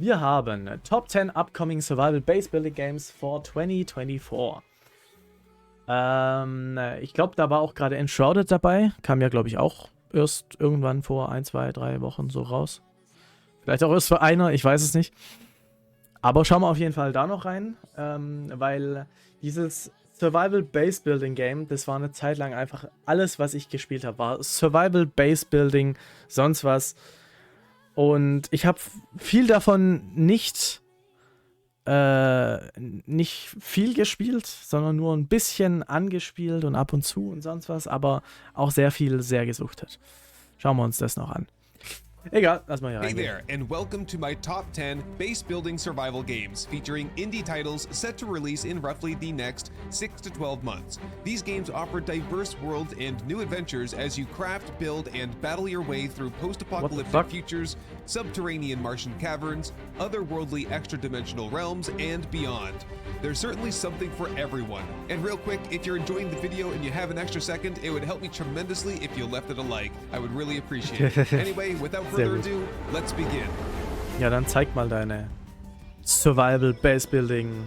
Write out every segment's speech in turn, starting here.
Wir haben Top 10 Upcoming Survival Base Building Games for 2024. Ich glaube, da war auch gerade Enshrouded dabei. Kam ja, glaube ich, auch erst irgendwann vor 1, 2, 3 Wochen so raus. Vielleicht auch erst für einer, ich weiß es nicht. Aber schauen wir auf jeden Fall da noch rein, weil dieses Survival Base Building Game, das war eine Zeit lang einfach alles, was ich gespielt habe, war Survival Base Building, sonst was. Und ich habe viel davon nicht viel gespielt, sondern nur ein bisschen angespielt und ab und zu und sonst was, aber auch sehr viel sehr gesuchtet. Schauen wir uns das noch an. Egal, lass mal hier reingehen. Hey there, and welcome to my top 10 base building survival games, featuring indie titles set to release in roughly the next 6 to 12 months. These games offer diverse worlds and new adventures as you craft, build, and battle your way through post-apocalyptic futures, subterranean Martian caverns, otherworldly extra-dimensional realms, and beyond. There's certainly something for everyone. And real quick, if you're enjoying the video and you have an extra second, it would help me tremendously if you left it a like. I would really appreciate it. Anyway, without further ado, let's begin. Ja, dann zeig mal deine Survival Base Building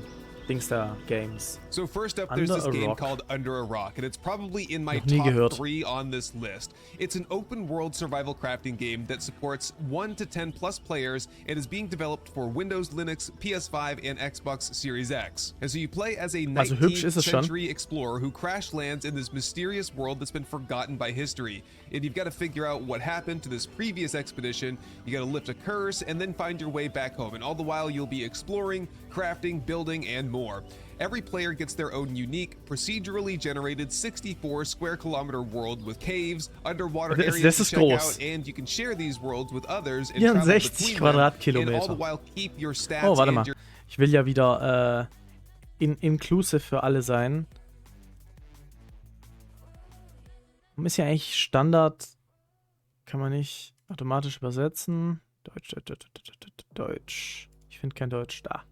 Dings da Games. So first up, there's this game called Under a Rock, and it's probably in my top 3 on this list. It's an open world survival crafting game that supports 1 to 10 plus players and is being developed for Windows, Linux, PS5, and Xbox Series X. And so you play as a 19th century explorer who crash lands in this mysterious world that's been forgotten by history. And you've got to figure out what happened to this previous expedition, you got to lift a curse, and then find your way back home. And all the while you'll be exploring, crafting, building, and more. Every player gets their own unique, procedurally generated 64 square kilometer world with caves, underwater areas to check out, and you can share these worlds with others and travel between them, and all the while keep your stats. Oh, warte mal. Ich will ja wieder inclusive für alle sein. Ist ja eigentlich Standard. Kann man nicht automatisch übersetzen. Deutsch. Ich finde kein Deutsch da.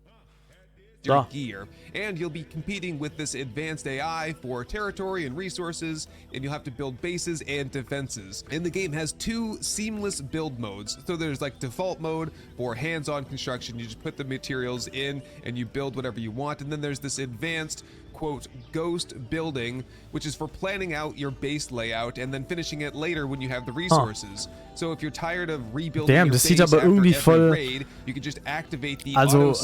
Your gear, and you'll be competing with this advanced AI for territory and resources, and you'll have to build bases and defenses. And the game has 2 seamless build modes. So there's like default mode for hands-on construction. You just put the materials in and you build whatever you want. And then there's this advanced, quote, ghost building, which is for planning out your base layout and then finishing it later when you have the resources. So if you're tired of rebuilding your base after every raid, you can just activate the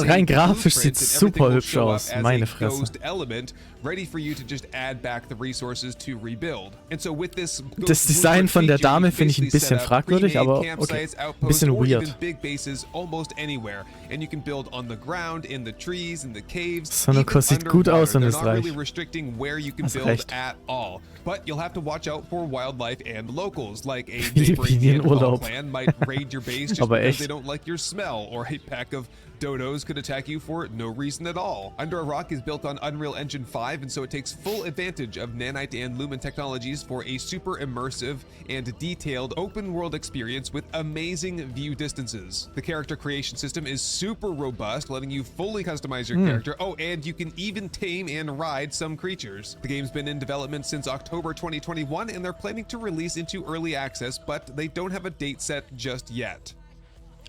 rein grafisch sieht's super hübsch aus, meine Fresse. Ghost element ready for you to just add back the resources to rebuild. And so with this das Design von der Dame finde ich ein bisschen fragwürdig, aber okay, ein bisschen weird. Big bases almost anywhere, and you can build on the ground, in the trees, in the caves. Sonoko sieht gut aus und ist reich. Really restricting where you can build at all, but you'll have to watch out for wildlife and locals, like a neighboring Andale clan might raid your base just because they don't like your smell, or a pack of dodos could attack you for no reason at all. Under a Rock is built on Unreal Engine 5, and so it takes full advantage of Nanite and Lumen technologies for a super immersive and detailed open world experience with amazing view distances. The character creation system is super robust, letting you fully customize your character. Oh, and you can even tame and ride some creatures. The game's been in development since October 2021, and they're planning to release into early access, but they don't have a date set just yet.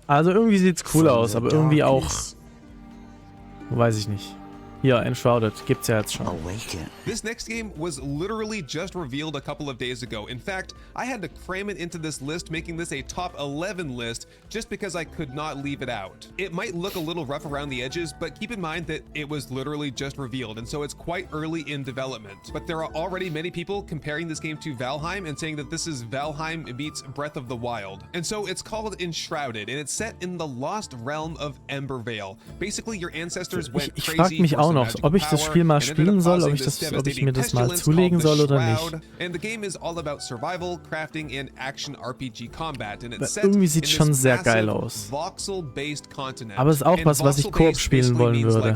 Also irgendwie sieht's cool aus, aber irgendwie auch, weiß ich nicht. Hier, Enshrouded, gibt's ja jetzt schon. This next game was literally just revealed a couple of days ago. In fact, I had to cram it into this list, making this a top 11 list just because I could not leave it out. It might look a little rough around the edges, but keep in mind that it was literally just revealed, and so it's quite early in development. But there are already many people comparing this game to Valheim and saying that this is Valheim meets Breath of the Wild. And so it's called Enshrouded, and it's set in the lost realm of Embervale. Basically, your ancestors went crazy. Ich frag mich auch noch, ob ich das Spiel mal spielen soll, ob ich mir das mal zulegen soll oder nicht. Irgendwie sieht es schon sehr geil aus. Aber es ist auch was ich Koop spielen wollen würde.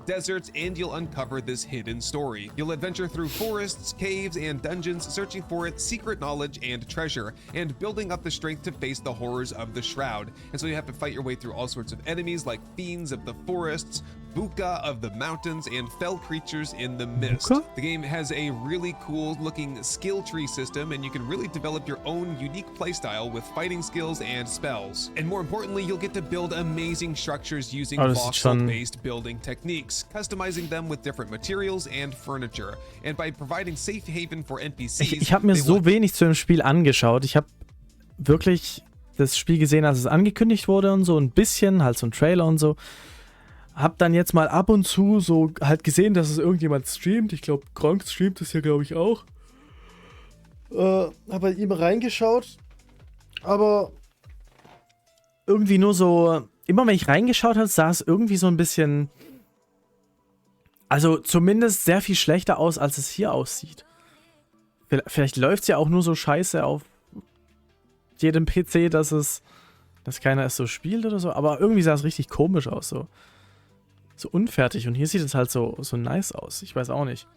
Deserts, and you'll uncover this hidden story. You'll adventure through forests, caves, and dungeons, searching for its secret knowledge and treasure, and building up the strength to face the horrors of the Shroud. And so you have to fight your way through all sorts of enemies like fiends of the forests, Buka of the mountains and fell creatures in the mist. Buka? The game has a really cool looking skill tree system, and you can really develop your own unique playstyle with fighting skills and spells. And more importantly, you'll get to build amazing structures using voxel-based building techniques, customizing them with different materials and furniture. And by providing safe haven for NPCs... Ich habe mir so wenig zu dem Spiel angeschaut. Ich habe wirklich das Spiel gesehen, als es angekündigt wurde und so ein bisschen, halt so ein Trailer und so. Hab dann jetzt mal ab und zu so halt gesehen, dass es irgendjemand streamt. Ich glaube, Gronk streamt das ja, glaube ich, auch. Hab bei ihm reingeschaut. Aber irgendwie nur so, immer wenn ich reingeschaut habe, sah es irgendwie so ein bisschen, also zumindest sehr viel schlechter aus, als es hier aussieht. Vielleicht läuft es ja auch nur so scheiße auf jedem PC, dass keiner es so spielt oder so. Aber irgendwie sah es richtig komisch aus, so unfertig. Und hier sieht es halt so nice aus. Ich weiß auch nicht.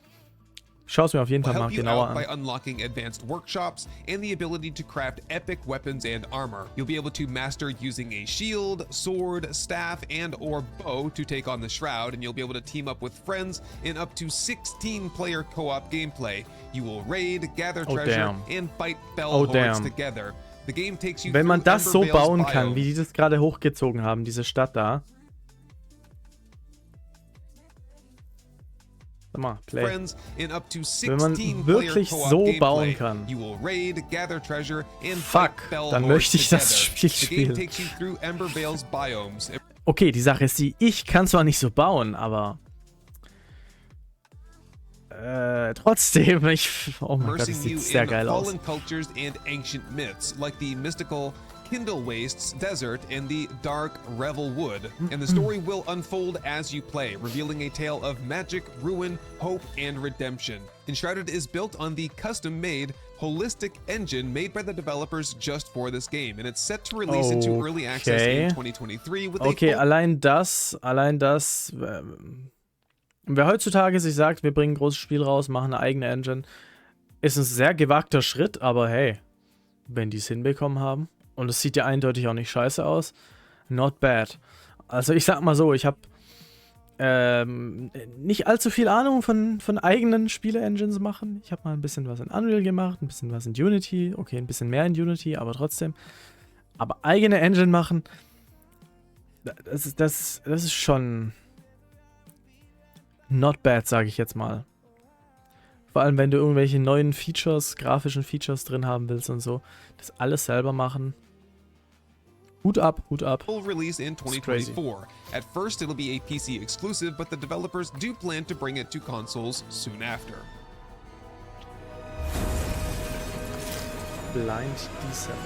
Schau es mir auf jeden Fall mal genauer an. By unlocking advanced workshops and the ability to craft epic weapons and armor. You'll be able to master using a shield, sword, staff, and or bow to take on the Shroud, and you'll be able to team up with friends in up to 16-player co-op gameplay. You will raid, gather treasure, and fight fell hordes together. The game takes you Wenn man das so Embervale's bauen kann, wie die das gerade hochgezogen haben, diese Stadt da. Mal, play. Wenn man wirklich so bauen kann. Fuck, dann möchte ich das Spiel spielen. Okay, die Sache ist die, ich kann zwar nicht so bauen, aber trotzdem, oh mein Gott, das sieht sehr geil aus. Kindle Wastes Desert and the Dark Revel Wood, and the story will unfold as you play, revealing a tale of magic, ruin, hope, and redemption. Enshrouded is built on the custom-made, holistic engine made by the developers just for this game, and it's set to release into early access in 2023 with allein das, wer heutzutage sich sagt, wir bringen ein großes Spiel raus, machen eine eigene Engine, ist ein sehr gewagter Schritt, aber hey, wenn die es hinbekommen haben, und es sieht ja eindeutig auch nicht scheiße aus. Not bad. Also ich sag mal so, ich habe nicht allzu viel Ahnung von eigenen Spiele-Engines machen. Ich habe mal ein bisschen was in Unreal gemacht, ein bisschen was in Unity. Okay, ein bisschen mehr in Unity, aber trotzdem. Aber eigene Engine machen, das ist schon not bad, sage ich jetzt mal. Vor allem, wenn du irgendwelche neuen Features, grafischen Features drin haben willst und so. Das alles selber machen. Hut ab, Hut ab. Full release in 2024. At first, it'll be a PC exclusive, but the developers do plan to bring it to consoles soon after. Blind Descent.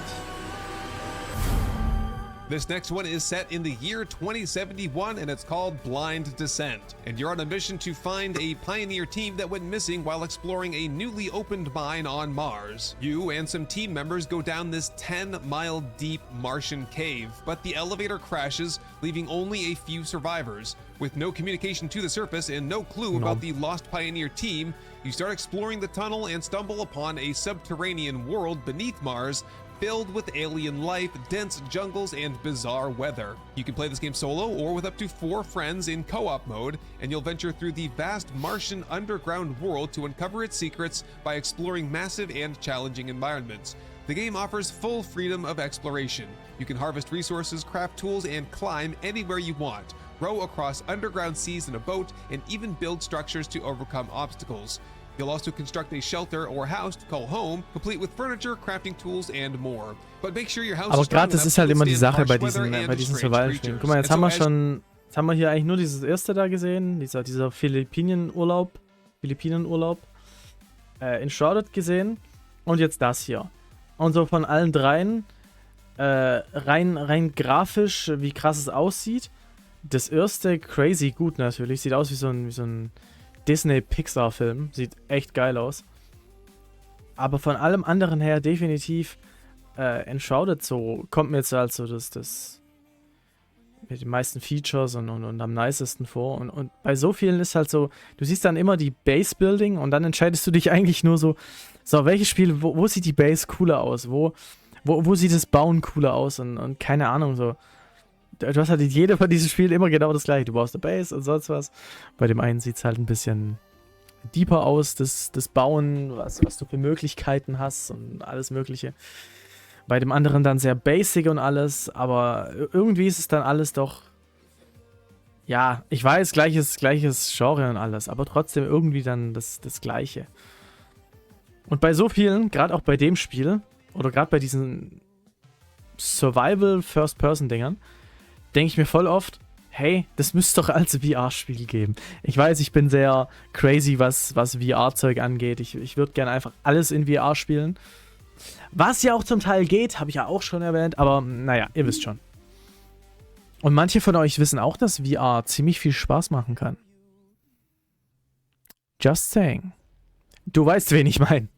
This next one is set in the year 2071, and it's called Blind Descent. And you're on a mission to find a pioneer team that went missing while exploring a newly opened mine on Mars. You and some team members go down this 10-mile deep Martian cave, but the elevator crashes, leaving only a few survivors. With no communication to the surface and no clue about the lost pioneer team, you start exploring the tunnel and stumble upon a subterranean world beneath Mars, filled with alien life, dense jungles, and bizarre weather. You can play this game solo or with up to 4 friends in co-op mode, and you'll venture through the vast Martian underground world to uncover its secrets by exploring massive and challenging environments. The game offers full freedom of exploration. You can harvest resources, craft tools, and climb anywhere you want, row across underground seas in a boat, and even build structures to overcome obstacles. You'll also construct a shelter or house to call home, complete with furniture, crafting tools, and more. But make sure your house Aber gerade das ist halt immer die Sache bei diesen Survival-Spielen. Guck mal, jetzt haben wir hier eigentlich nur dieses erste da gesehen, dieser Philippinen-Urlaub, Enshrouded gesehen und jetzt das hier. Und so von allen dreien, rein grafisch, wie krass es aussieht. Das erste crazy gut natürlich, sieht aus wie so ein Disney-Pixar-Film. Sieht echt geil aus. Aber von allem anderen her definitiv Enshrouded so, kommt mir jetzt halt so das mit den meisten Features und am nicesten vor. Und bei so vielen ist halt so, du siehst dann immer die Base-Building und dann entscheidest du dich eigentlich nur so, welches Spiel, wo sieht die Base cooler aus? Wo sieht das Bauen cooler aus? Und keine Ahnung, so. du hast halt in jedem von diesen Spielen immer genau das gleiche. Du baust eine Base und sonst was. Bei dem einen sieht es halt ein bisschen deeper aus, das Bauen, was du für Möglichkeiten hast und alles Mögliche. Bei dem anderen dann sehr basic und alles, aber irgendwie ist es dann alles doch, ja, ich weiß, gleiches Genre und alles, aber trotzdem irgendwie dann das Gleiche. Und bei so vielen, gerade auch bei dem Spiel, oder gerade bei diesen Survival-First-Person-Dingern, denke ich mir voll oft, hey, das müsste doch als VR-Spiel geben. Ich weiß, ich bin sehr crazy, was VR-Zeug angeht. Ich würde gerne einfach alles in VR spielen. Was ja auch zum Teil geht, habe ich ja auch schon erwähnt, aber naja, ihr wisst schon. Und manche von euch wissen auch, dass VR ziemlich viel Spaß machen kann. Just saying. Du weißt, wen ich meine.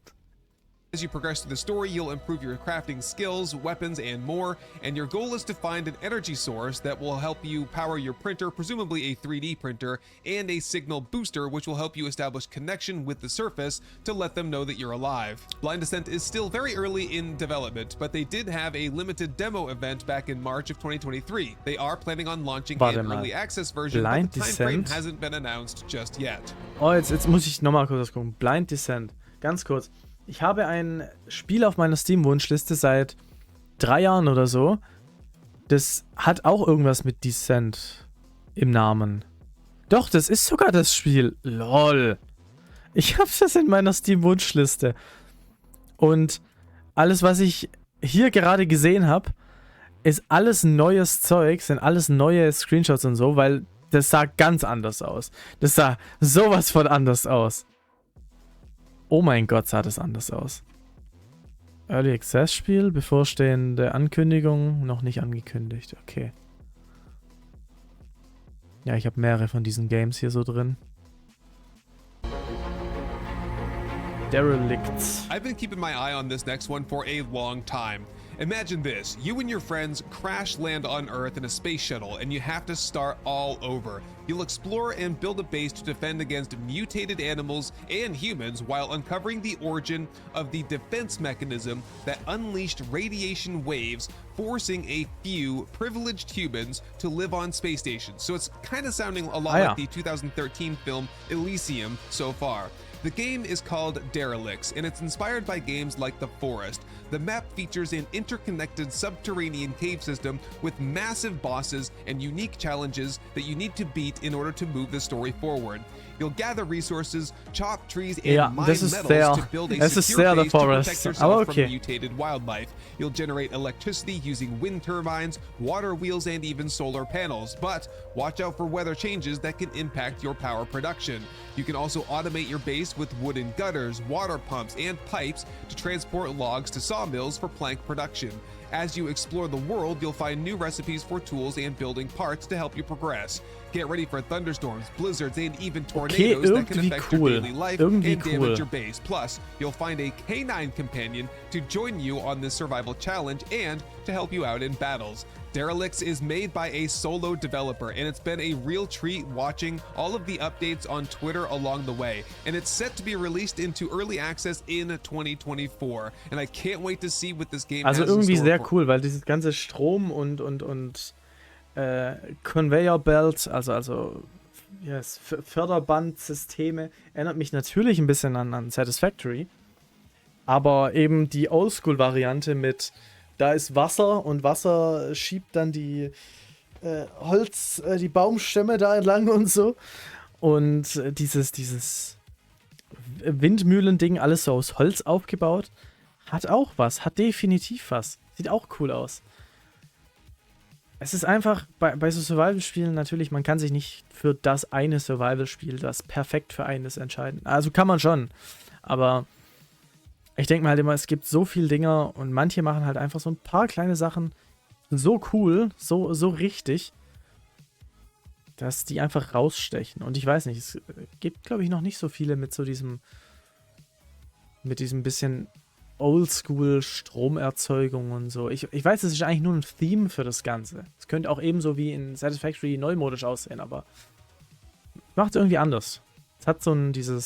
As you progress through the story, you'll improve your crafting skills, weapons, and more, and your goal is to find an energy source that will help you power your printer, presumably a 3D printer, and a signal booster which will help you establish connection with the surface to let them know that you're alive. Blind Descent is still very early in development, but they did have a limited demo event back in March of 2023. They are planning on launching an early access version, but the time frame hasn't been announced just yet. Oh, jetzt muss ich nochmal kurz gucken. Blind Descent. Ganz kurz. Ich habe ein Spiel auf meiner Steam-Wunschliste seit 3 Jahren oder so. Das hat auch irgendwas mit Descent im Namen. Doch, das ist sogar das Spiel. Lol. Ich habe das in meiner Steam-Wunschliste. Und alles, was ich hier gerade gesehen habe, ist alles neues Zeug, sind alles neue Screenshots und so, weil das sah ganz anders aus. Das sah sowas von anders aus. Oh mein Gott, sah das anders aus. Early Access Spiel, bevorstehende Ankündigung, noch nicht angekündigt. Okay. Ja, ich habe mehrere von diesen Games hier so drin. Derix. I've been keeping my eye on this next one for a long time. Imagine this, you and your friends crash land on Earth in a space shuttle and you have to start all over. You'll explore and build a base to defend against mutated animals and humans while uncovering the origin of the defense mechanism that unleashed radiation waves, forcing a few privileged humans to live on space stations. So it's kind of sounding a lot like the 2013 film Elysium so far. The game is called Derix, and it's inspired by games like The Forest. The map features an interconnected subterranean cave system with massive bosses and unique challenges that you need to beat in order to move the story forward. You'll gather resources, chop trees, and mine metals to build a secure base to protect yourself from mutated wildlife. You'll generate electricity using wind turbines, water wheels, and even solar panels. But watch out for weather changes that can impact your power production. You can also automate your base with wooden gutters, water pumps, and pipes to transport logs to sawmills for plank production. As you explore the world, you'll find new recipes for tools and building parts to help you progress. Get ready for thunderstorms, blizzards, and even tornadoes that can affect your daily life and damage your base. Plus, you'll find a canine companion to join you on this survival challenge and to help you out in battles. Derix is made by a solo developer, and it's been a real treat watching all of the updates on Twitter along the way. And it's set to be released into early access in 2024. And I can't wait to see what this game has in store. Also irgendwie sehr cool, weil dieses ganze Strom und Conveyor Belt, also yes, Förderbandsysteme, erinnert mich natürlich ein bisschen an Satisfactory. Aber eben die Oldschool-Variante mit, da ist Wasser und Wasser schiebt dann die die Baumstämme da entlang und so. Und dieses Windmühlending, alles so aus Holz aufgebaut, hat auch was, hat definitiv was. Sieht auch cool aus. Es ist einfach, bei so Survival-Spielen natürlich, man kann sich nicht für das eine Survival-Spiel, das perfekt für einen ist, entscheiden. Also kann man schon, aber ich denke mir halt immer, es gibt so viele Dinger und manche machen halt einfach so ein paar kleine Sachen so cool, so richtig, dass die einfach rausstechen. Und ich weiß nicht, es gibt, glaube ich, noch nicht so viele mit so diesem bisschen Oldschool-Stromerzeugung und so. Ich weiß, es ist eigentlich nur ein Theme für das Ganze. Es könnte auch ebenso wie in Satisfactory neumodisch aussehen, aber macht es irgendwie anders. Es hat so diesen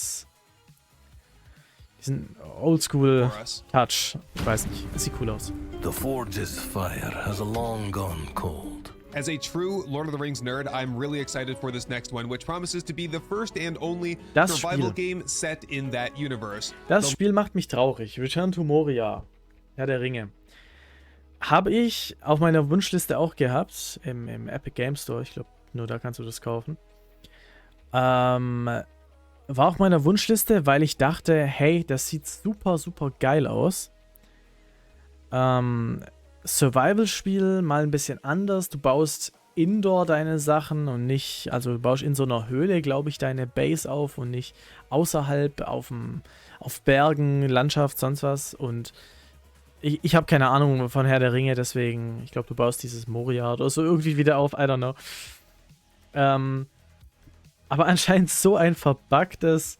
Oldschool-Touch. Ich weiß nicht, es sieht cool aus. The forge's fire has long gone cold. As a true Lord of the Rings nerd, I'm really excited for this next one, which promises to be the first and only survival game set in that universe. Das Spiel macht mich traurig. Return to Moria, Herr der Ringe. Habe ich auf meiner Wunschliste auch gehabt, im Epic Game Store. Ich glaube, nur da kannst du das kaufen. War auf meiner Wunschliste, weil ich dachte, hey, das sieht super, super geil aus. Survival-Spiel, mal ein bisschen anders. Du baust indoor deine Sachen und nicht, also du baust in so einer Höhle, glaube ich, deine Base auf und nicht außerhalb auf Bergen, Landschaft, sonst was. Und ich habe keine Ahnung von Herr der Ringe, deswegen, ich glaube, du baust dieses Moria oder so irgendwie wieder auf, I don't know. Aber anscheinend so ein verbuggtes,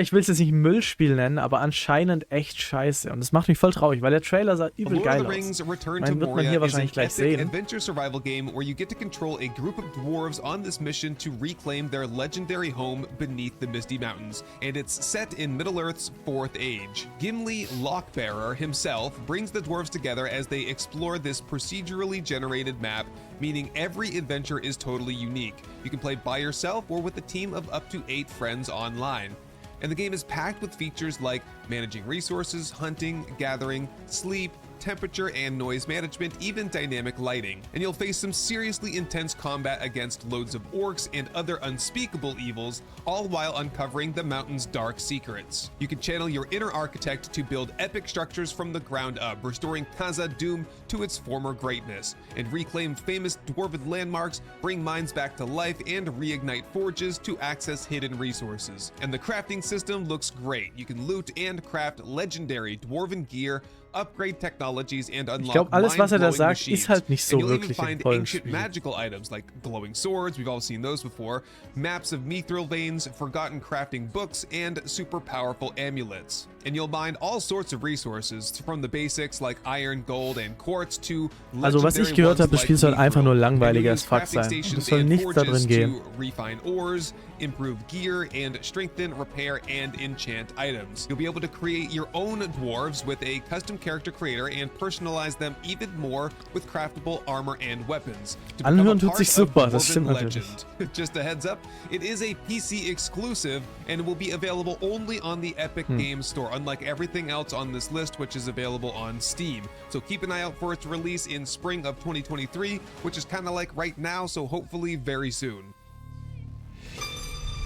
ich will es jetzt nicht Müllspiel nennen, aber anscheinend echt scheiße. Und das macht mich voll traurig, weil der Trailer sah übel geil aus. Wird man hier wahrscheinlich gleich sehen. Adventure survival game where you get to control a group of dwarves on this mission to reclaim their legendary home beneath the Misty Mountains. And it's set in Middle-earth's 4th age. Gimli Lockbearer himself brings the dwarves together as they explore this procedurally generated map, meaning every adventure is totally unique. You can play by yourself or with a team of up to 8 friends online. And the game is packed with features like managing resources, hunting, gathering, sleep, temperature and noise management, even dynamic lighting. And you'll face some seriously intense combat against loads of orcs and other unspeakable evils, all while uncovering the mountain's dark secrets. You can channel your inner architect to build epic structures from the ground up, restoring Khazad-dûm to its former greatness, and reclaim famous dwarven landmarks, bring mines back to life, and reignite forges to access hidden resources. And the crafting system looks great. You can loot and craft legendary dwarven gear, upgrade technologies and unlock ich glaube, alles, was er da sagt, ist halt nicht so and you'll wirklich even im find vollen ancient Spiel. magical items like glowing swords, we've all seen those before, maps of mithril veins, forgotten crafting books, and super powerful amulets. And you'll mine all sorts of resources, from the basics like iron, gold, and quartz to also was ich gehört habe, das Spiel soll einfach nur langweiliger als Fuck sein. Es soll nichts da drin gehen. Refine ores, improve gear, and strengthen, repair, and enchant items. You'll be able to create your own dwarves with a custom character creator and personalize them even more with craftable armor and weapons. Anhören tut sich super, das stimmt natürlich. Just a heads up, it is a PC exclusive and will be available only on the Epic Games Store, unlike everything else on this list, which is available on Steam. So keep an eye out for its release in spring of 2023, which is kind of like right now, so hopefully very soon.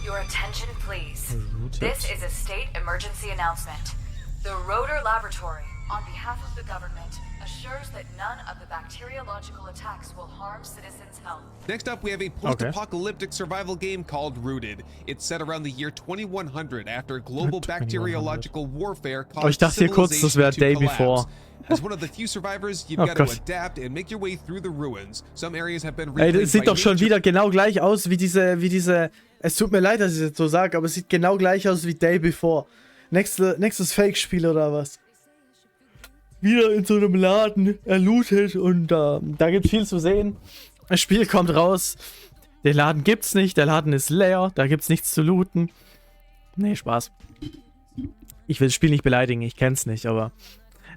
Your attention, please. This is a state emergency announcement. The Rotor Laboratory, on behalf of the government, assures that none of the bacteriological attacks will harm citizens' health. Next up, we have a post-apocalyptic survival game called Rooted. It's set around the year 2100 after global bacteriological warfare caused civilization to collapse. As one of the few survivors, you've got to adapt and make your way through the ruins. Some areas have been reclaimed. Ey, das sieht doch schon wieder genau gleich aus wie diese. Es tut mir leid, dass ich es jetzt so sage, aber es sieht genau gleich aus wie Day Before. Nächstes Fake-Spiel oder was? Wieder in so einem Laden, er lootet und da gibt's viel zu sehen. Das Spiel kommt raus, den Laden gibt's nicht, der Laden ist leer, da gibt's nichts zu looten. Nee, Spaß. Ich will das Spiel nicht beleidigen, ich kenn's nicht, aber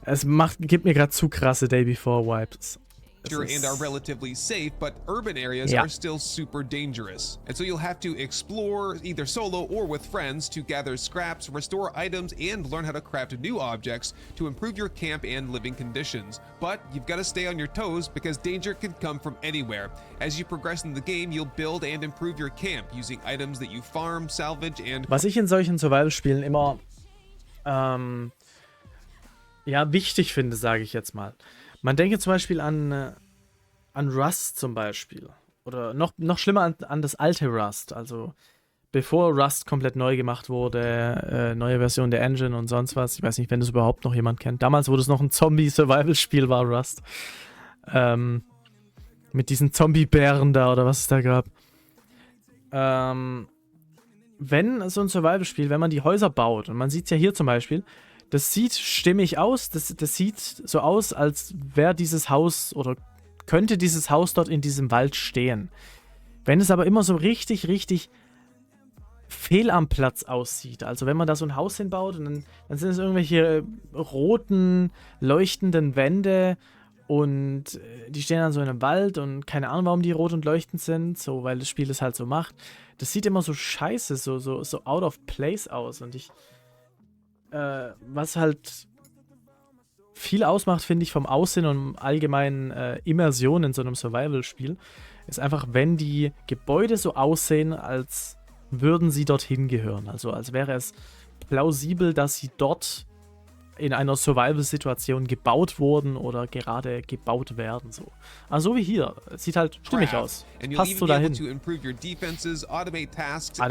es gibt mir gerade zu krasse Day Before Vibes. And are relatively safe, but urban areas are still super dangerous. And so you'll have to explore either solo or with friends to gather scraps, restore items, and learn how to craft new objects to improve your camp and living conditions. But you've got to stay on your toes because danger can come from anywhere. As you progress in the game, you'll build and improve your camp using items that you farm, salvage, and... Was ich in solchen Survival-Spielen immer wichtig finde, sage ich jetzt mal. Man denke zum Beispiel an Rust zum Beispiel. Oder noch schlimmer an das alte Rust. Also bevor Rust komplett neu gemacht wurde, neue Version der Engine und sonst was. Ich weiß nicht, wenn das überhaupt noch jemand kennt. Damals, wo das noch ein Zombie-Survival-Spiel war, Rust. Mit diesen Zombie-Bären da oder was es da gab. Wenn so ein Survival-Spiel, wenn man die Häuser baut, und man sieht es ja hier zum Beispiel, das sieht stimmig aus, das sieht so aus, als wäre dieses Haus oder könnte dieses Haus dort in diesem Wald stehen. Wenn es aber immer so richtig fehl am Platz aussieht, also wenn man da so ein Haus hinbaut und dann sind es irgendwelche roten, leuchtenden Wände Und die stehen dann so in einem Wald und keine Ahnung, warum die rot und leuchtend sind, so, weil das Spiel es halt so macht. Das sieht immer so scheiße, so out of place aus. Und was halt viel ausmacht, finde ich, vom Aussehen und allgemeinen Immersion in so einem Survival-Spiel, ist einfach, wenn die Gebäude so aussehen, als würden sie dorthin gehören. Also als wäre es plausibel, dass sie dort in einer Survival-Situation gebaut wurden oder gerade gebaut werden. So. Also so wie hier. Es sieht halt stimmig aus. Passt so dahin. Da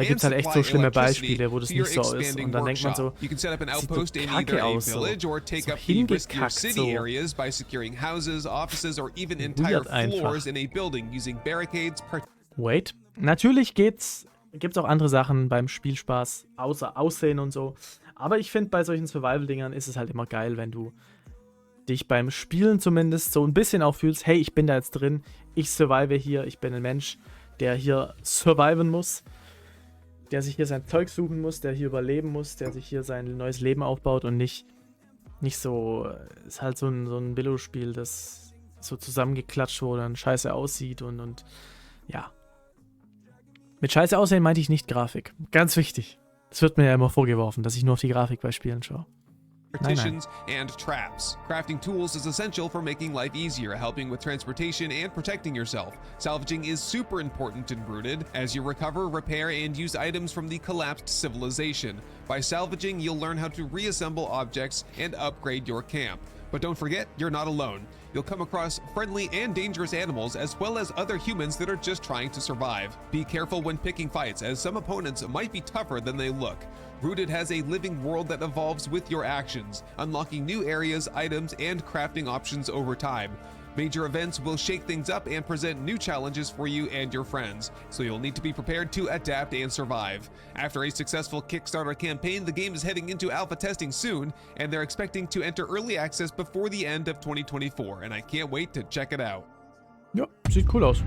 gibt es halt echt so schlimme Beispiele, wo das nicht so ist. Und dann denkt man so, sieht so kacke aus. So hingekackt. So weird einfach. Wait. Natürlich gibt's auch andere Sachen beim Spielspaß, außer Aussehen und so. Aber ich finde, bei solchen Survival-Dingern ist es halt immer geil, wenn du dich beim Spielen zumindest so ein bisschen auch fühlst, hey, ich bin da jetzt drin, ich survive hier, ich bin ein Mensch, der hier surviven muss, der sich hier sein Zeug suchen muss, der hier überleben muss, der sich hier sein neues Leben aufbaut und nicht so, ist halt so ein Billo-Spiel, das so zusammengeklatscht wurde und scheiße aussieht und ja. Mit scheiße aussehen meinte ich nicht Grafik. Ganz wichtig. Es wird mir ja immer vorgeworfen, dass ich nur auf die Grafik bei Spielen schaue. Partitions and traps. Crafting tools is essential for making life easier, helping with transportation and protecting yourself. Salvaging is super important in Rooted, as you recover, repair, and use items from the collapsed civilization. By salvaging, you'll learn how to reassemble objects and upgrade your camp. But don't forget, you're not alone. You'll come across friendly and dangerous animals, as well as other humans that are just trying to survive. Be careful when picking fights, as some opponents might be tougher than they look. Rooted has a living world that evolves with your actions, unlocking new areas, items, and crafting options over time. Major events will shake things up and present new challenges for you and your friends, so you'll need to be prepared to adapt and survive. After a successful Kickstarter campaign, the game is heading into alpha testing soon, and they're expecting to enter early access before the end of 2024, and I can't wait to check it out. Ja, sieht cool aus.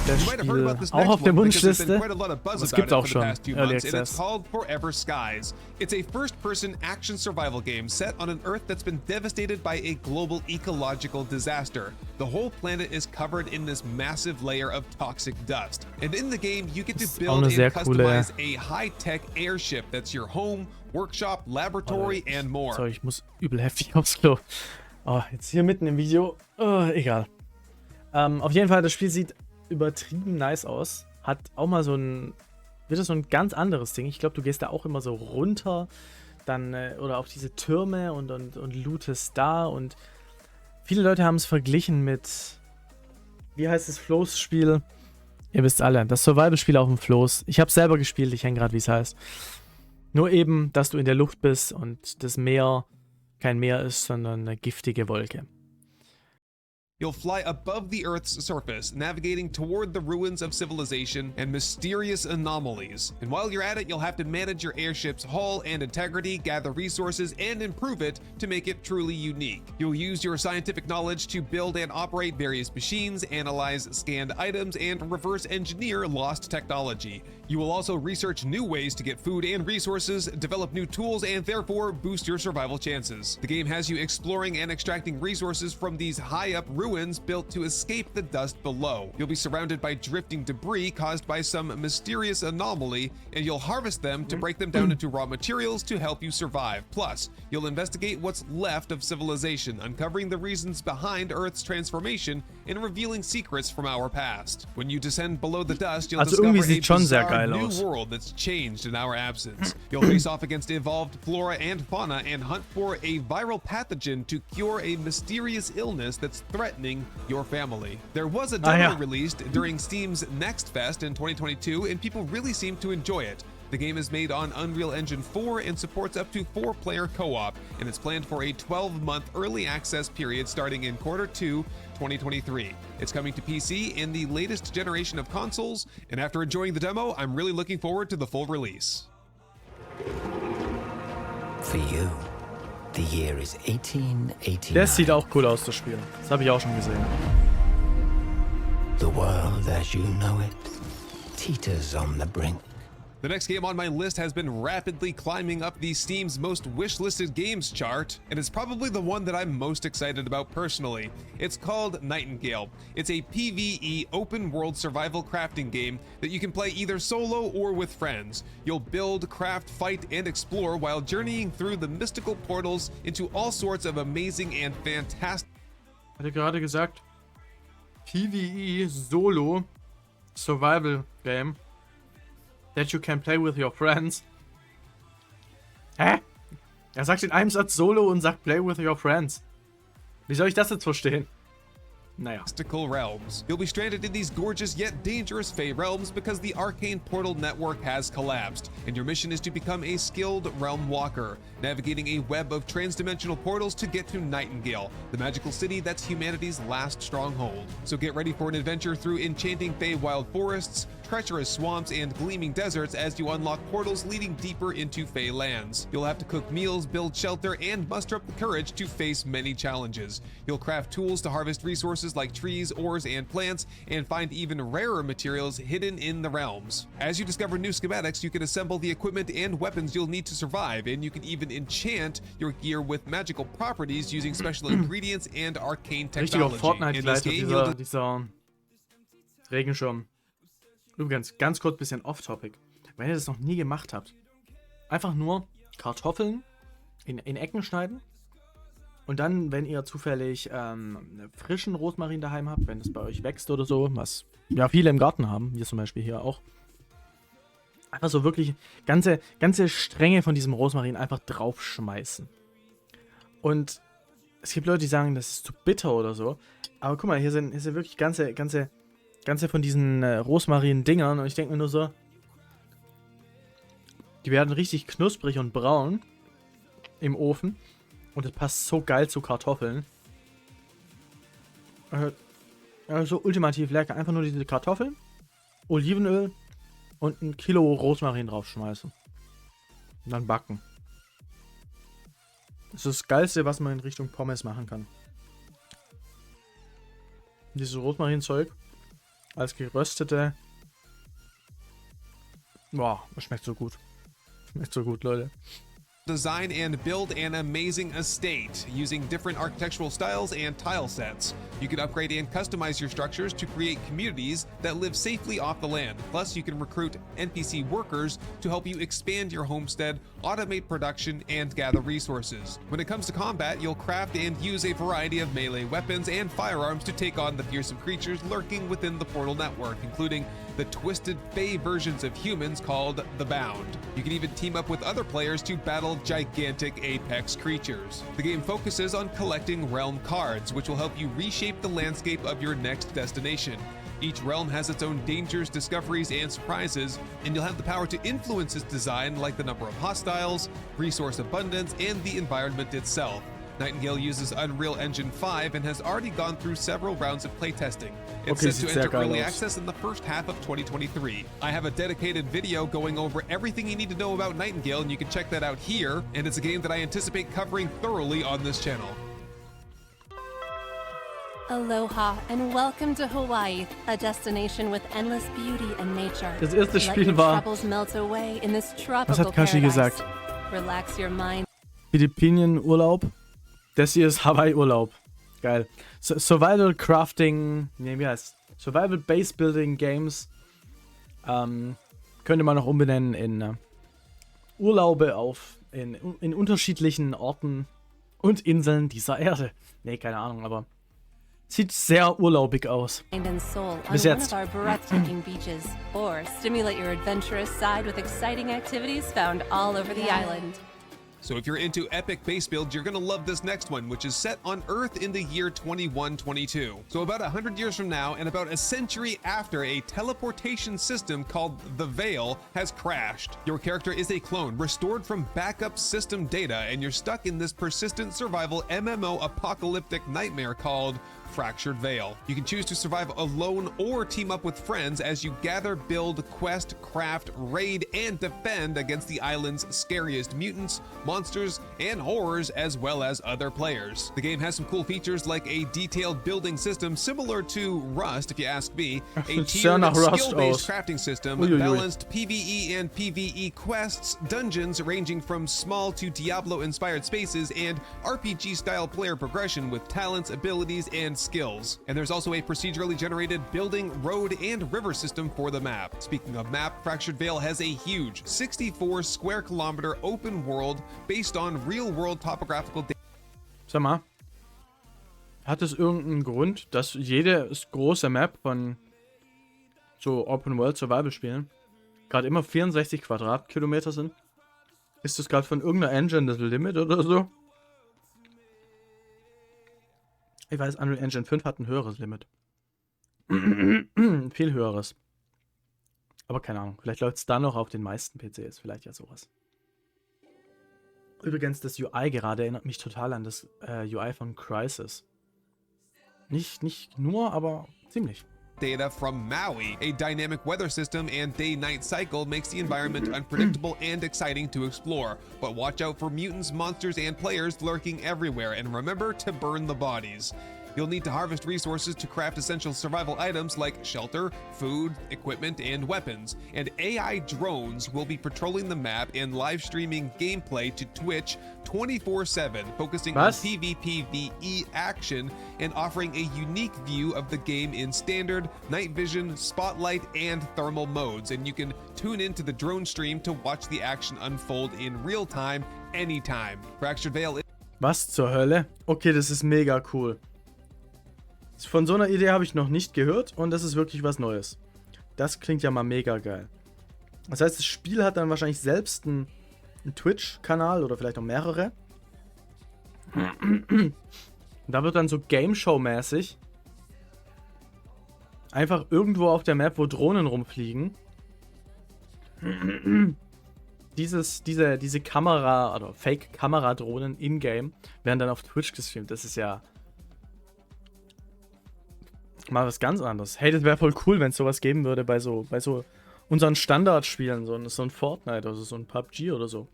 Das Spiel auch auf der Wunschliste. Also es gibt auch schon Early Access. Forever Skies. It's a first-person action survival game set on an Earth that's been devastated by a global ecological disaster. The whole planet is covered in this massive layer of toxic dust. And in the game, you get to build and customize a high-tech airship that's your home, workshop, laboratory, and more. Sorry, ich muss übel heftig aufs Klo. Oh, jetzt hier mitten im Video. Oh, egal. Auf jeden Fall, das Spiel sieht übertrieben nice aus. Hat auch mal wieder so ein ganz anderes Ding. Ich glaube, du gehst da auch immer so runter, dann, oder auf diese Türme und lootest da und viele Leute haben es verglichen mit, wie heißt das Floß-Spiel? Ihr wisst alle, das Survival-Spiel auf dem Floß. Ich habe es selber gespielt, ich hänge gerade, wie es heißt. Nur eben, dass du in der Luft bist und das Meer kein Meer ist, sondern eine giftige Wolke. You'll fly above the Earth's surface, navigating toward the ruins of civilization and mysterious anomalies. And while you're at it, you'll have to manage your airship's hull and integrity, gather resources, and improve it to make it truly unique. You'll use your scientific knowledge to build and operate various machines, analyze scanned items, and reverse engineer lost technology. You will also research new ways to get food and resources, develop new tools, and therefore boost your survival chances. The game has you exploring and extracting resources from these high-up ruins built to escape the dust below. You'll be surrounded by drifting debris caused by some mysterious anomaly, and you'll harvest them to break them down into raw materials to help you survive. Plus, you'll investigate what's left of civilization, uncovering the reasons behind Earth's transformation and revealing secrets from our past. When you descend below the dust, you'll discover a bizarre new world that's changed in our absence. You'll face off against evolved flora and fauna and hunt for a viral pathogen to cure a mysterious illness that's threatening your family. There was a demo released during Steam's Next Fest in 2022, and people really seemed to enjoy it. The game is made on Unreal Engine 4 and supports up to 4-player co-op, and it's planned for a 12-month early access period starting in Q2 2023. It's coming to PC in the latest generation of consoles, and after enjoying the demo, I'm really looking forward to the full release. For you, the year is 1889. Das sieht auch cool aus, das Spiel. Das habe ich auch schon gesehen. The world as you know it teeters on the brink. The next game on my list has been rapidly climbing up the Steam's most wish-listed games chart, and it's probably the one that I'm most excited about personally. It's called Nightingale. It's a PvE open-world survival crafting game that you can play either solo or with friends. You'll build, craft, fight, and explore while journeying through the mystical portals into all sorts of amazing and fantastic... Ich hatte gerade gesagt, PvE Solo Survival Game that you can play with your friends. Hä? Er sagt in einem Satz Solo und sagt Play with your friends. Wie soll ich das jetzt verstehen? Naja. Mystical realms. You'll be stranded in these gorgeous yet dangerous Fey realms because the arcane portal network has collapsed, and your mission is to become a skilled realm walker, navigating a web of transdimensional portals to get to Nightingale, the magical city that's humanity's last stronghold. So get ready for an adventure through enchanting Fey wild forests, treacherous swamps, and gleaming deserts as you unlock portals leading deeper into Fey lands. You'll have to cook meals, build shelter, and muster up the courage to face many challenges. You'll craft tools to harvest resources like trees, ores, and plants, and find even rarer materials hidden in the realms. As you discover new schematics, you can assemble the equipment and weapons you'll need to survive, and you can even enchant your gear with magical properties using special ingredients and arcane technology. Richtiger Fortnite-Leiter, dieser Regenschirm. Übrigens, ganz kurz bisschen off-topic. Wenn ihr das noch nie gemacht habt, einfach nur Kartoffeln in Ecken schneiden und dann, wenn ihr zufällig frischen Rosmarin daheim habt, wenn es bei euch wächst oder so, was ja viele im Garten haben, wir zum Beispiel hier auch, einfach so wirklich ganze Stränge von diesem Rosmarin einfach draufschmeißen. Und es gibt Leute, die sagen, das ist zu bitter oder so, aber guck mal, hier sind wirklich ganze von diesen Rosmarin-Dingern und ich denke mir nur so, die werden richtig knusprig und braun im Ofen und das passt so geil zu Kartoffeln. So ultimativ lecker. Einfach nur diese Kartoffeln, Olivenöl und 1 Kilo Rosmarin draufschmeißen. Und dann backen. Das ist das Geilste, was man in Richtung Pommes machen kann. Dieses Rosmarin-Zeug als geröstete. Boah, das schmeckt so gut. Schmeckt so gut, Leute. Design and build an amazing estate using different architectural styles and tile sets. You can upgrade and customize your structures to create communities that live safely off the land. Plus, you can recruit NPC workers to help you expand your homestead, automate production, and gather resources. When it comes to combat, you'll craft and use a variety of melee weapons and firearms to take on the fearsome creatures lurking within the portal network, including the twisted Fey versions of humans called the Bound. You can even team up with other players to battle gigantic apex creatures. The game focuses on collecting realm cards, which will help you reshape the landscape of your next destination. Each realm has its own dangers, discoveries, and surprises, and you'll have the power to influence its design, like the number of hostiles, resource abundance, and the environment itself. Nightingale uses Unreal Engine 5 and has already gone through several rounds of playtesting. It's set to enter early access in the first half of 2023. I have a dedicated video going over everything you need to know about Nightingale, and you can check that out here, and it's a game that I anticipate covering thoroughly on this channel. Aloha and welcome to Hawaii, a destination with endless beauty and nature. Das erste Spiel war. Was hat Kashi gesagt? Relax your mind. Philippinen-Urlaub. Das hier ist Hawaii-Urlaub. Geil. Survival Crafting. Ne, wie heißt Survival Base Building Games. Könnte man noch umbenennen in Urlaube in unterschiedlichen Orten und Inseln dieser Erde. Ne, keine Ahnung, aber sieht sehr urlaubig aus. Bis jetzt. Or stimulate your adventurous side with exciting activities found all over the island. So if you're into epic base builds, you're gonna love this next one, which is set on Earth in the year 2122. So about 100 years from now, and about a century after, a teleportation system called the Veil has crashed. Your character is a clone, restored from backup system data, and you're stuck in this persistent survival MMO apocalyptic nightmare called Fractured Veil. You can choose to survive alone or team up with friends as you gather, build, quest, craft, raid, and defend against the island's scariest mutants, monsters, and horrors, as well as other players. The game has some cool features like a detailed building system similar to Rust, if you ask me, a tiered skill-based crafting system, balanced PvE and PvE quests, dungeons ranging from small to Diablo-inspired spaces, and RPG-style player progression with talents, abilities, and skills. And there's also a procedurally generated building, road, and river system for the map. Speaking of map, Fractured Vale has a huge 64 square kilometer open world based on real-world topographical data. Sag mal, hat es irgendeinen Grund, dass jede große Map von so Open-World-Survival-Spielen gerade immer 64 Quadratkilometer sind? Ist das gerade von irgendeiner Engine das Limit oder so? Ich weiß, Unreal Engine 5 hat ein höheres Limit. Viel höheres. Aber keine Ahnung, vielleicht läuft es da noch auf den meisten PCs, vielleicht ja sowas. Übrigens, das UI gerade erinnert mich total an das UI von Crysis. Nicht nur, aber ziemlich. Data from Maui. A dynamic weather system and day-night cycle makes the environment unpredictable and exciting to explore. But watch out for mutants, monsters, and players lurking everywhere, and remember to burn the bodies. You'll need to harvest resources to craft essential survival items like shelter, food, equipment, and weapons. And AI drones will be patrolling the map and live streaming gameplay to Twitch 24/7, focusing on PvPvE action and offering a unique view of the game in standard, night vision, spotlight, and thermal modes. And you can tune into the drone stream to watch the action unfold in real time, anytime. Fractured Vale. Was zur Hölle? Okay, das ist mega cool. Von so einer Idee habe ich noch nicht gehört und das ist wirklich was Neues. Das klingt ja mal mega geil. Das heißt, das Spiel hat dann wahrscheinlich selbst einen Twitch-Kanal oder vielleicht auch mehrere. Da wird dann so Game Show-mäßig einfach irgendwo auf der Map, wo Drohnen rumfliegen, diese Kamera- oder Fake-Kamera-Drohnen in-game werden dann auf Twitch gestreamt. Das ist ja mal was ganz anderes. Hey, das wäre voll cool, wenn es sowas geben würde bei so unseren Standardspielen, so ein Fortnite oder so ein PUBG oder so.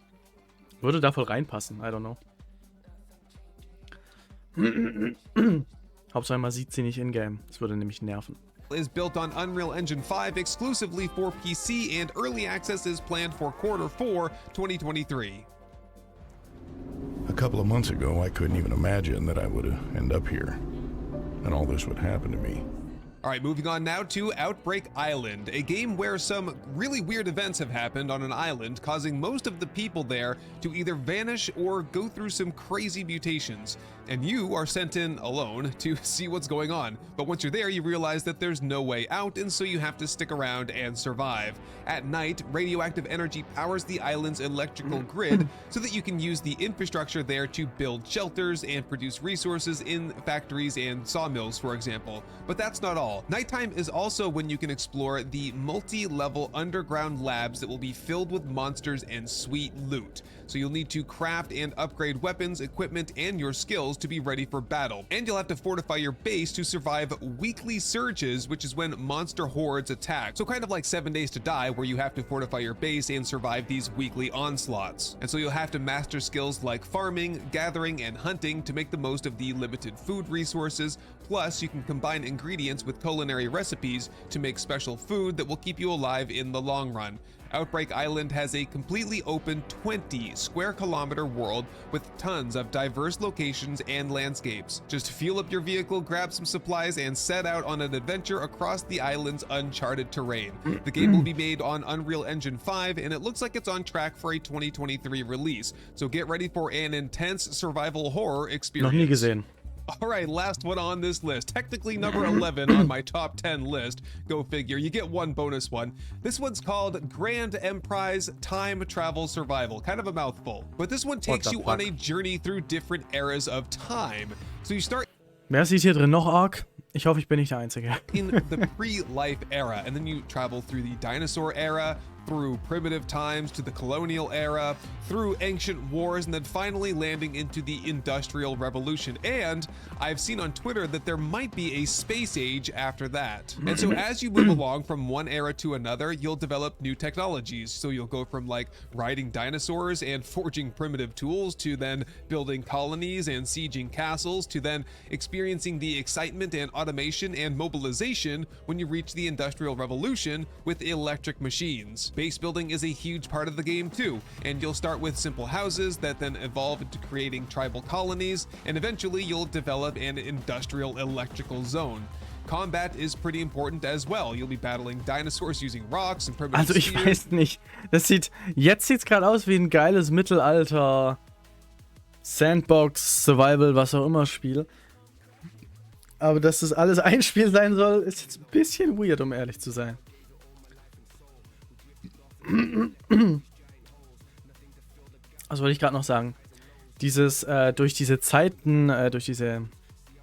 Würde da voll reinpassen, I don't know. Hauptsache man sieht sie nicht in-game. Das würde nämlich nerven. Is built on Unreal Engine 5 exclusively for PC, and early access is planned for Q4 2023. A couple of months ago, I couldn't even imagine that I would end up here, and all this would happen to me. All right, moving on now to Outbreak Island, a game where some really weird events have happened on an island, causing most of the people there to either vanish or go through some crazy mutations. And you are sent in alone to see what's going on. But once you're there, you realize that there's no way out, and so you have to stick around and survive. At night, radioactive energy powers the island's electrical grid so that you can use the infrastructure there to build shelters and produce resources in factories and sawmills, for example. But that's not all. Nighttime is also when you can explore the multi-level underground labs that will be filled with monsters and sweet loot. So you'll need to craft and upgrade weapons, equipment, and your skills to be ready for battle. And you'll have to fortify your base to survive weekly surges, which is when monster hordes attack. So kind of like 7 Days to Die, where you have to fortify your base and survive these weekly onslaughts. And so you'll have to master skills like farming, gathering, and hunting to make the most of the limited food resources. Plus, you can combine ingredients with culinary recipes to make special food that will keep you alive in the long run. Outbreak Island has a completely open 20 square kilometer world with tons of diverse locations and landscapes. Just fuel up your vehicle, grab some supplies, and set out on an adventure across the island's uncharted terrain. The game will be made on Unreal Engine 5, and it looks like it's on track for a 2023 release. So get ready for an intense survival horror experience. Noch nie gesehen. All right, last one on this list. Technically number 11 on my top 10 list. Go figure. You get one bonus one. This one's called Grand Emprise Time Travel Survival. Kind of a mouthful. But this one takes you on a journey through different eras of time. So you start... Wer sieht hier drin noch arg? Ich hoffe, ich bin nicht der Einzige. in the pre-life era, and then you travel through the dinosaur era, through primitive times to the colonial era, through ancient wars, and then finally landing into the Industrial Revolution. And I've seen on Twitter that there might be a space age after that. And so as you move along from one era to another, you'll develop new technologies. So you'll go from like riding dinosaurs and forging primitive tools to then building colonies and sieging castles to then experiencing the excitement and automation and mobilization when you reach the Industrial Revolution with electric machines. Base building is a huge part of the game too, and you'll start with simple houses that then evolve into creating tribal colonies, and eventually you'll develop an industrial electrical zone. Combat is pretty important as well. You'll be battling dinosaurs using rocks and primitive Also ich spears. weiß nicht. Jetzt sieht's gerade aus wie ein geiles Mittelalter Sandbox, Survival, was auch immer Spiel. Aber dass das alles ein Spiel sein soll, ist jetzt ein bisschen weird, um ehrlich zu sein. Was wollte ich gerade noch sagen? Durch diese Zeiten, durch diese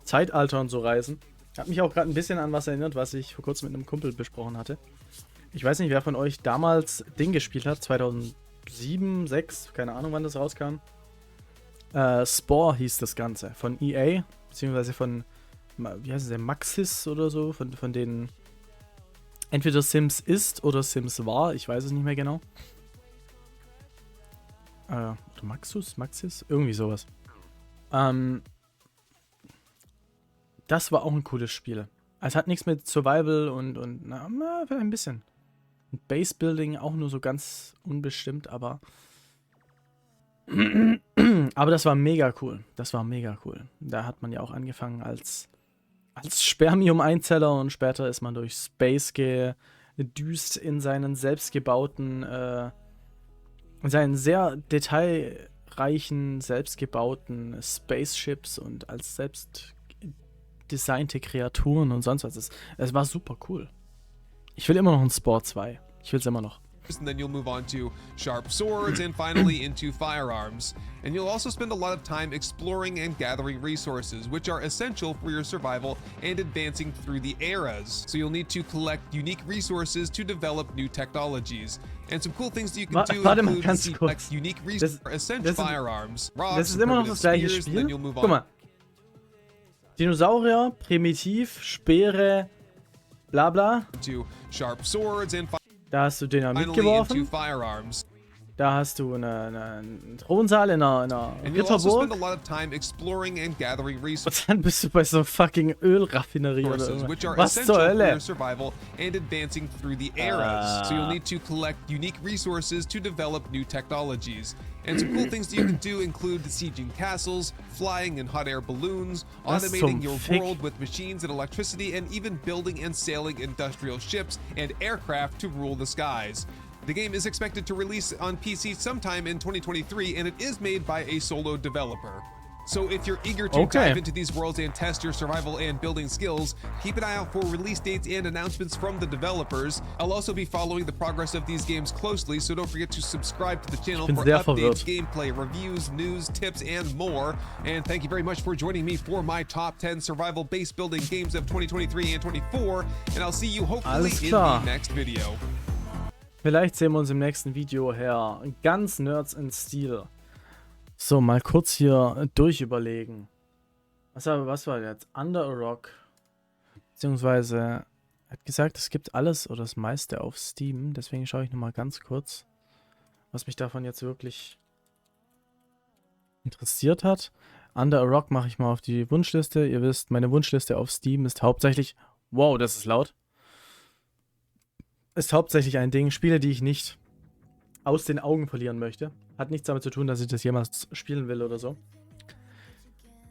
Zeitalter und so reisen, hat mich auch gerade ein bisschen an was erinnert, was ich vor kurzem mit einem Kumpel besprochen hatte. Ich weiß nicht, wer von euch damals Ding gespielt hat, 2007, 2006, keine Ahnung, wann das rauskam. Spore hieß das Ganze, von EA, beziehungsweise von, wie heißt es, Maxis oder so, von denen entweder Sims ist oder Sims war, ich weiß es nicht mehr genau. Oder Maxis? Irgendwie sowas. Das war auch ein cooles Spiel. Es hat nichts mit Survival und vielleicht ein bisschen. Base Building auch nur so ganz unbestimmt, aber das war mega cool. Das war mega cool. Da hat man ja auch angefangen als Spermium-Einzeller und später ist man durch Space gedüst in seinen selbstgebauten, in seinen sehr detailreichen, selbstgebauten Spaceships und als selbst designte Kreaturen und sonst was. Es war super cool. Ich will immer noch ein Spore 2. Ich will es immer noch. And then you'll move on to sharp swords and finally into firearms. And you'll also spend a lot of time exploring and gathering resources, which are essential for your survival and advancing through the eras. So you'll need to collect unique resources to develop new technologies. And some cool things that you can do include collect unique resources, essential firearms, rocks, das ist immer noch das gleiche spears, Spiel. and then you'll move on. Guck mal. Dinosaurier, Primitiv, Speere, bla bla. To sharp swords and Da hast du Dynamit finally geworfen. into firearms. Da hast du einen Thronsaal in einer And you'll also spend a Ritterburg. lot of time exploring and gathering resources. Und dann bist du bei so einer fucking Ölraffinerie oder Which are was zur essential for Hölle? your survival and advancing through the eras. So you'll need to collect unique resources to develop new technologies. And some cool things that you can do include sieging castles, flying in hot air balloons, Was automating zum your Fick? world with machines and electricity, and even building and sailing industrial ships and aircraft to rule the skies. The game is expected to release on PC sometime in 2023, and it is made by a solo developer. So if you're eager to dive into these worlds and test your survival and building skills, keep an eye out for release dates and announcements from the developers. I'll also be following the progress of these games closely, so don't forget to subscribe to the channel for updates, gameplay, reviews, news, tips, and more. And thank you very much for joining me for my top 10 survival base building games of 2023 and 24, and I'll see you hopefully in the next video. Vielleicht sehen wir uns im nächsten Video her. Ganz Nerds in Stil. So, mal kurz hier durchüberlegen. Was war jetzt? Under a Rock. Beziehungsweise, er hat gesagt, es gibt alles oder das meiste auf Steam. Deswegen schaue ich nochmal ganz kurz, was mich davon jetzt wirklich interessiert hat. Under a Rock mache ich mal auf die Wunschliste. Ihr wisst, meine Wunschliste auf Steam ist hauptsächlich... Wow, das ist laut. Ist hauptsächlich ein Ding. Spiele, die ich nicht aus den Augen verlieren möchte. Hat nichts damit zu tun, dass ich das jemals spielen will oder so.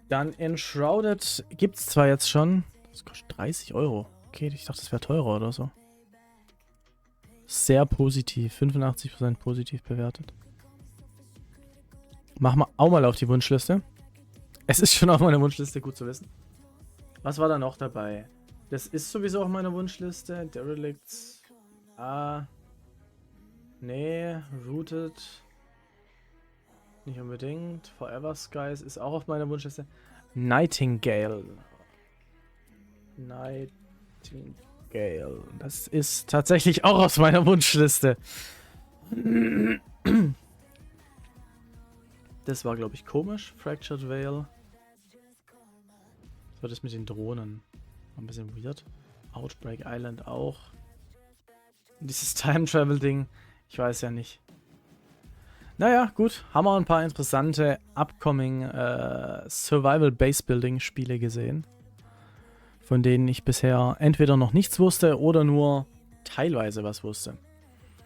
Dann Enshrouded gibt es zwar jetzt schon. Das kostet 30 €. Okay, ich dachte, das wäre teurer oder so. Sehr positiv. 85% positiv bewertet. Machen wir auch mal auf die Wunschliste. Es ist schon auf meiner Wunschliste, gut zu wissen. Was war da noch dabei? Das ist sowieso auf meiner Wunschliste. Derix. Nee, Rooted. Nicht unbedingt. Forever Skies ist auch auf meiner Wunschliste. Nightingale. Das ist tatsächlich auch auf meiner Wunschliste. Das war, glaube ich, komisch. Fractured Veil. Das war das mit den Drohnen. War ein bisschen weird. Outbreak Island auch. Und dieses Time-Travel-Ding. Ich weiß ja nicht. Naja, gut. Haben wir ein paar interessante upcoming Survival-Base-Building-Spiele gesehen. Von denen ich bisher entweder noch nichts wusste oder nur teilweise was wusste.